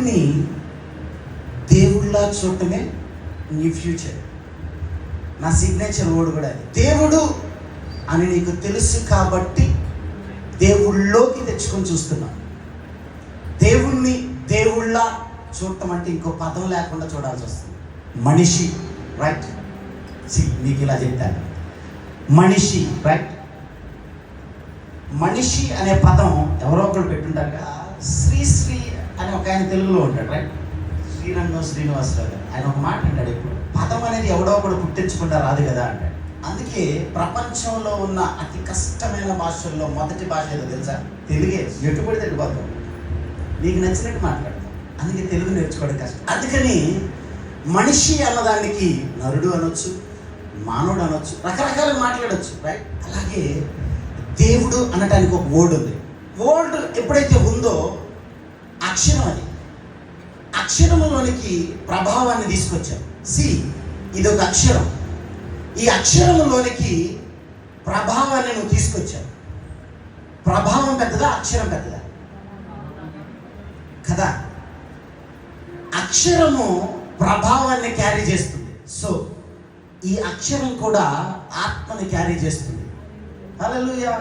దేవుణ్ణి దేవుళ్ళ చూడటమే నీ ఫ్యూచర్. నా సిగ్నేచర్ వర్డ్ కూడా అది. దేవుడు అని నీకు తెలుసు కాబట్టి దేవుళ్ళలోకి తెచ్చుకొని చూస్తున్నావు. దేవుణ్ణి దేవుళ్ళ చూడటం అంటే ఇంకో పదం లేకుండా చూడాల్సి వస్తుంది. మనిషి, రైట్? మీకు ఇలా చెప్తాను, మనిషి, రైట్? మనిషి అనే పదం ఎవరో ఒకరు పెట్టుంటారు కదా. శ్రీ అని ఒక ఆయన తెలుగులో ఉంటాడు, రైట్? శ్రీరంగం శ్రీనివాసరావు గారు. ఆయన ఒక మాట అంటాడు ఇప్పుడు, పదం అనేది ఎవడో ఒకడు పుట్టించుకుంటా రాదు కదా అంటాడు. అందుకే ప్రపంచంలో ఉన్న అతి కష్టమైన భాషల్లో మొదటి భాష ఏదో తెలుసా? తెలుగే. ఎటుపడి తెలియదు, నీకు నచ్చినట్టు మాట్లాడతాం. అందుకే తెలుగు నేర్చుకోవడం కష్టం. అందుకని మనిషి అన్నదానికి నరుడు అనొచ్చు, మానవుడు అనొచ్చు, రకరకాలుగా మాట్లాడవచ్చు, రైట్? అలాగే దేవుడు అనటానికి ఒక వర్డ్ ఉంది. వర్డ్ ఎప్పుడైతే ఉందో అక్షరం, అది అక్షరములోనికి ప్రభావాన్ని తీసుకొచ్చాం. ఇది ఒక అక్షరం. ఈ అక్షరములోనికి ప్రభావాన్ని నువ్వు తీసుకొచ్చావు. ప్రభావం పెద్దదా, అక్షరం పెద్దదా? కదా. అక్షరము ప్రభావాన్ని క్యారీ చేస్తుంది. సో ఈ అక్షరం కూడా ఆత్మని క్యారీ చేస్తుంది. హల్లెలూయా.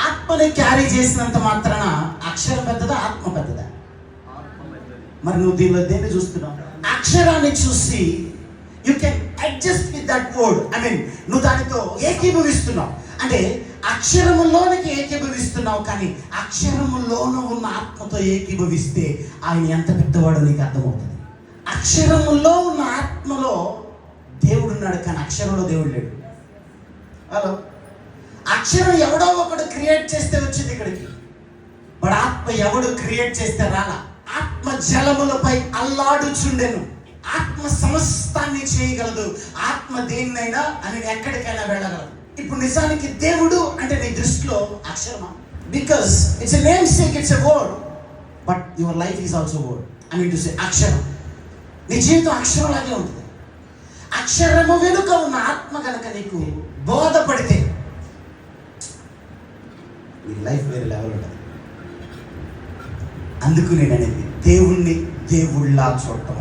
ఆత్మని క్యారీ చేసినంత మాత్రాన అక్షరం పెద్దదా, ఆత్మ పెద్దదా? మరి నువ్వు దీనిలో దేన్ని చూస్తున్నావు? అక్షరాన్ని చూసి you can adjust with that word. నువ్వు దానితో ఏకీభవిస్తున్నావు. అంటే అక్షరములోనికి ఏకీభవిస్తున్నావు, కానీ అక్షరములోనూ ఉన్న ఆత్మతో ఏకీభవిస్తే ఆయన ఎంత పెద్దవాడో నీకు అర్థమవుతుంది. అక్షరములో ఉన్న ఆత్మలో దేవుడు ఉన్నాడు, కానీ అక్షరంలో దేవుడు లేడు. హలో. అక్షరం ఎవడో ఒకడు క్రియేట్ చేస్తే వచ్చింది ఇక్కడికి, బట్ ఆత్మ ఎవడు క్రియేట్ చేస్తే రాలా. ఆత్మ జలములపై అల్లాడుచుండెను. ఆత్మ సమస్తాన్ని చేయగలదు. ఆత్మ దేన్నైనా అని ఎక్కడికైనా వెళ్ళగలదు. ఇప్పుడు నిజానికి దేవుడు అంటే నీ దృష్టిలో అక్షరమా? Because it's a name sake, it's a word, but your life is also word. To say అక్షరం. నీ జీవితం అక్షరం లాగే ఉంటుంది. అక్షరము వెనుక ఉన్న ఆత్మ కనుక నీకు బోధపడితే నీ లైఫ్ వేరే లెవెల్ ఉంటుంది. అందుకు నేను అనేది దేవుణ్ణి దేవుళ్ళ చూడటం.